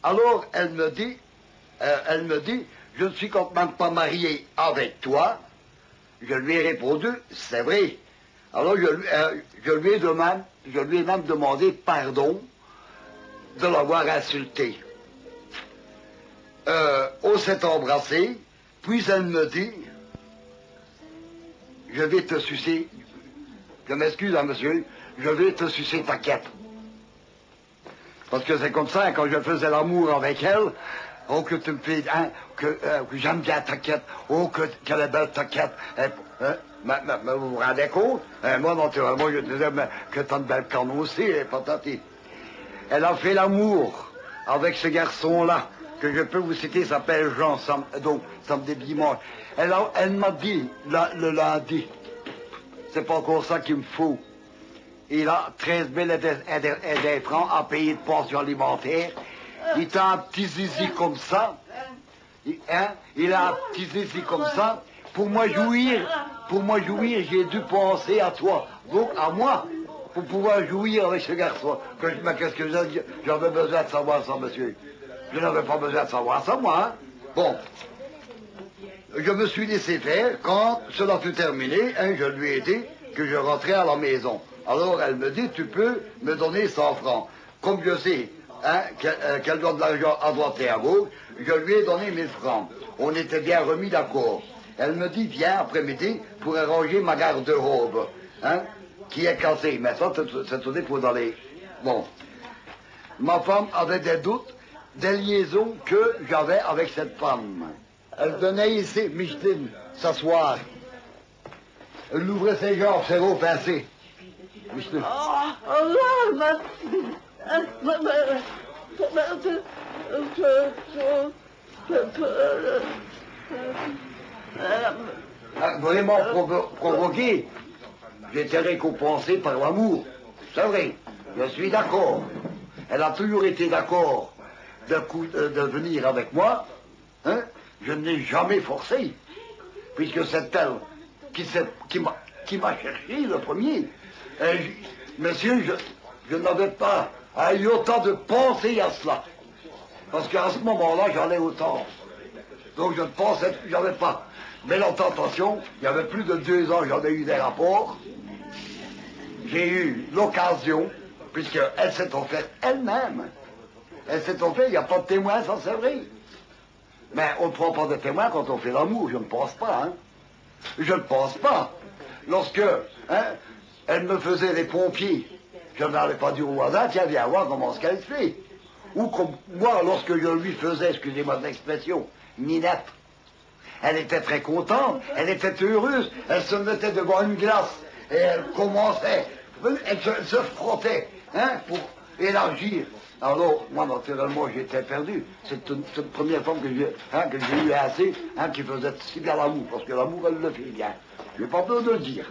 Alors, elle me dit, je ne suis quand même pas marié avec toi. Je lui ai répondu, c'est vrai. Alors, je lui ai même demandé pardon de l'avoir insulté. On s'est embrassé, puis elle me dit, je vais te sucer, je m'excuse, hein, monsieur, je vais te sucer ta quête. Parce que c'est comme ça, quand je faisais l'amour avec elle, oh, que tu me fais, hein, que j'aime bien ta quête, oh, qu'elle est belle ta quête. Mais vous vous rendez compte? Moi, naturellement, je disais, mais que t'as une belle canne aussi, patati. Elle a fait l'amour avec ce garçon-là, que je peux vous citer, il s'appelle Jean, donc samedi dimanche. Elle m'a dit, le lundi, c'est pas encore ça qu'il me faut. Il a 13 000 et des francs à payer de pension alimentaire. Il a un petit zizi comme ça. Il a un petit zizi comme ça. Pour moi jouir, j'ai dû penser à toi. Donc à moi, pour pouvoir jouir avec ce garçon. Mais qu'est-ce que j'avais besoin de savoir ça, monsieur? Je n'avais pas besoin de savoir ça, moi. Hein? Bon. Je me suis laissé faire. Quand cela fut terminé, hein, je lui ai dit que je rentrais à la maison. Alors elle me dit, tu peux me donner 100 francs. Comme je sais hein, qu'elle doit de l'argent à droite et à gauche, je lui ai donné 1000 francs. On était bien remis d'accord. Elle me dit, viens après-midi pour arranger ma garde-robe, hein, qui est cassée. Mais ça, c'est tout pour dans les... Bon. Ma femme avait des doutes, des liaisons que j'avais avec cette femme. Elle venait ici, Micheline, s'asseoir. Elle ouvrait ses jambes, ses roues pincées. Micheline. Vraiment provoqué. J'étais récompensé par l'amour. C'est vrai, je suis d'accord. Elle a toujours été d'accord de venir avec moi. Hein? Je ne l'ai jamais forcé, puisque c'est elle qui m'a cherché le premier. Monsieur, je n'avais pas eu autant de penser à cela. Parce qu'à ce moment-là, j'en ai autant. Donc je ne pensais, j'avais pas. Mais la tentation, il y avait plus de 2 ans, j'en ai eu des rapports. J'ai eu l'occasion, puisqu'elle s'est offerte elle-même. Elle s'est offerte, il n'y a pas de témoin, ça c'est vrai. Mais on ne prend pas de témoin quand on fait l'amour, je ne pense pas. Hein. Je ne pense pas. Lorsque hein, elle me faisait les pompiers, je n'allais pas dire au voisin, tiens, viens voir comment ce qu'elle fait. Ou comme moi, lorsque je lui faisais, excusez-moi de l'expression, Ninette, elle était très contente, elle était heureuse, elle se mettait devant une glace et elle commençait, elle se frottait hein, pour élargir. Alors, moi, naturellement, j'étais perdu. C'est une première femme que j'ai eu assez, hein, qui faisait si bien l'amour, parce que l'amour, elle le fait bien. Je n'ai pas besoin de le dire.